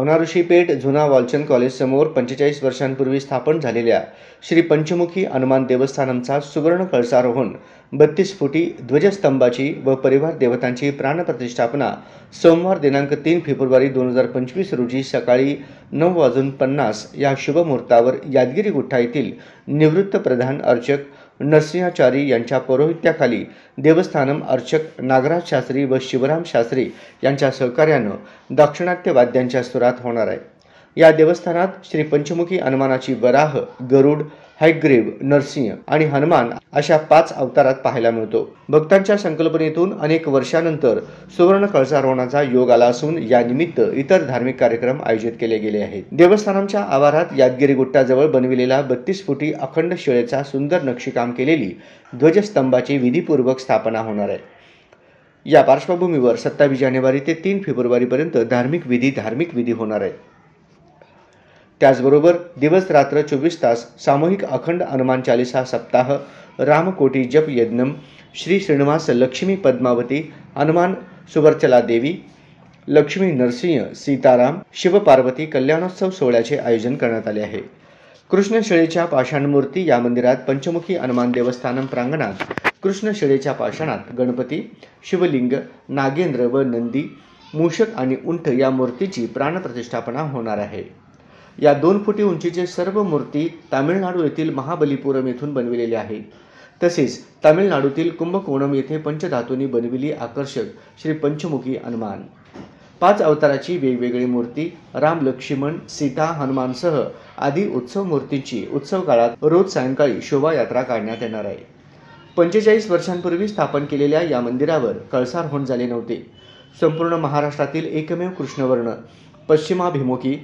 अवनाऋषी पेठ जुना वालचंद कॉलेज समोर 45 वर्षांपूर्वी स्थापन झालेल्या श्री पंचमुखी हनुमान देवस्थानमचा सुवर्ण कळसारोहण 32 फुटी ध्वजस्तंभाची व परिवार देवतांची प्राणप्रतिष्ठापना सोमवार दिनांक 3 फेब्रुवारी 2025 रोजी सकाळी 9:50 या शुभमुहूर्तावर यादगिरी गुट्टा येथील निवृत्त प्रधान अर्चक नरसिंहाचारी यांच्या पौरोहित्याखाली देवस्थानम अर्चक नागराज शास्त्री व शिवराम शास्त्री यांच्या सहकार्यानं दाक्षिणात्य वाद्यांच्या सुरात होणार आहे। या देवस्थानात श्री पंचमुखी हनुमानाची वराह, गरुड, हयग्रीव, नरसिंह आणि हनुमान अशा 5 अवतारात पाहायला मिळतो। भक्तांच्या संकल्पनेतून अनेक वर्षानंतर सुवर्ण कळसारोहणाचा योग आला असून या निमित्त इतर धार्मिक कार्यक्रम आयोजित केले गेले आहेत। देवस्थानमच्या आवारात यादगिरी गुट्टाजवळ बनविलेला 32 फुटी अखंड शिळेचा सुंदर नक्षीकाम केलेली ध्वजस्तंभाची विधीपूर्वक स्थापना होणार आहे। या पार्श्वभूमीवर 27 जानेवारी ते 3 फेब्रुवारी पर्यंत धार्मिक विधी होणार आहे। त्याचबरोबर दिवस रात्र 24 तास सामूहिक अखंड हनुमान चालीसा सप्ताह, रामकोटी जप यज्ञम, श्री श्रीनिवास लक्ष्मी पद्मावती, हनुमान सुवर्चला देवी, लक्ष्मी नरसिंह, सीताराम, शिवपार्वती कल्याणोत्सव सोहळ्याचे आयोजन करण्यात आले आहे। कृष्णशिळेच्या पाषाण मूर्ती या मंदिरात पंचमुखी हनुमान देवस्थानम प्रांगणात कृष्णशिळेच्या पाषाणात गणपती, शिवलिंग, नागेंद्र व नंदी, मूषक आणि उंट या मूर्तीची प्राणप्रतिष्ठापना होणार आहे। या 2 फुटी उंचीचे सर्व मूर्ती तामिळनाडू येथील महाबलीपुरम येथून बनविलेल्या आहेत। तसेच तामिळनाडूतील कुंभकोणम येथे पंचधातूंनी बनविली आकर्षक श्री पंचमुखी हनुमान 5 अवताराची वेगवेगळी मूर्ती, राम, लक्ष्मण, सीता, हनुमानसह आदी उत्सव मूर्तींची उत्सव काळात रोज सायंकाळी शोभायात्रा काढण्यात येणार आहे। 45 वर्षांपूर्वी स्थापन केलेल्या या मंदिरावर कळसारोहण झाले नव्हते। संपूर्ण महाराष्ट्रातील एकमेव कृष्णवर्ण पश्चिमाभिमुखी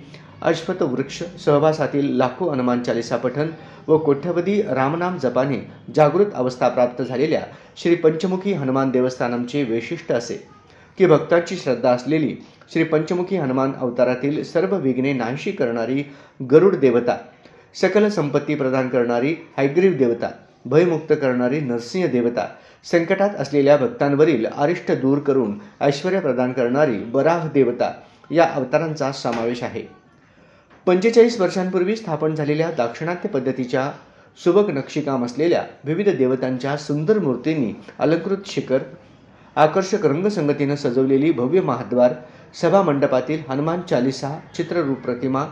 अश्वत्थ वृक्ष सहवासातील लाखो हनुमान चालीसा पठण व कोट्यवधी रामनाम जपाने जागृत अवस्था प्राप्त झालेल्या श्री पंचमुखी हनुमान देवस्थानमचे वैशिष्ट्य असे की भक्तांची श्रद्धा असलेली श्री पंचमुखी हनुमान अवतारातील सर्व विघ्ने नाहीशी करणारी गरुड देवता, सकल संपत्ती प्रदान करणारी हयग्रीव देवता, भयमुक्त करणारी नरसिंह देवता, संकटात असलेल्या भक्तांवरील अरिष्ट दूर करून ऐश्वर्य प्रदान करणारी वराह देवता या अवतारांचा समावेश आहे। 45 वर्षांपूर्वी स्थापन झालेल्या दाक्षिणात्य पद्धतीच्या सुबक नक्षीकाम असलेल्या विविध देवतांच्या सुंदर मूर्तींनी अलंकृत शिखर, आकर्षक रंगसंगतीने सजवलेली भव्य महाद्वार, सभा मंडपातील हनुमान चालीसा चित्ररूप प्रतिमा,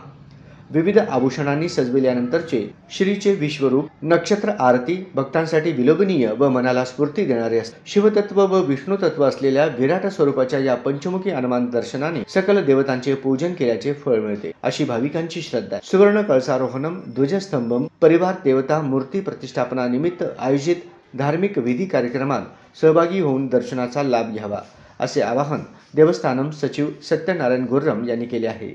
विविध आभूषणांनी सजविल्यानंतरचे श्रीचे विश्वरूप, नक्षत्र आरती भक्तांसाठी विलोभनीय व मनाला स्फूर्ती देणारे असते। शिवतत्व व विष्णुतत्व असलेल्या विराट स्वरूपाच्या या पंचमुखी हनुमान दर्शनाने सकल देवतांचे पूजन केल्याचे फळ मिळते अशी भाविकांची श्रद्धा आहे। सुवर्ण कळसारोहणम, ध्वजस्तंभम, परिवार देवता मूर्ती प्रतिष्ठापना निमित्त आयोजित धार्मिक विधी कार्यक्रमात सहभागी होऊन दर्शनाचा लाभ घ्यावा असे आवाहन देवस्थानम सचिव सत्यनारायण गुर्रम यांनी केले आहे।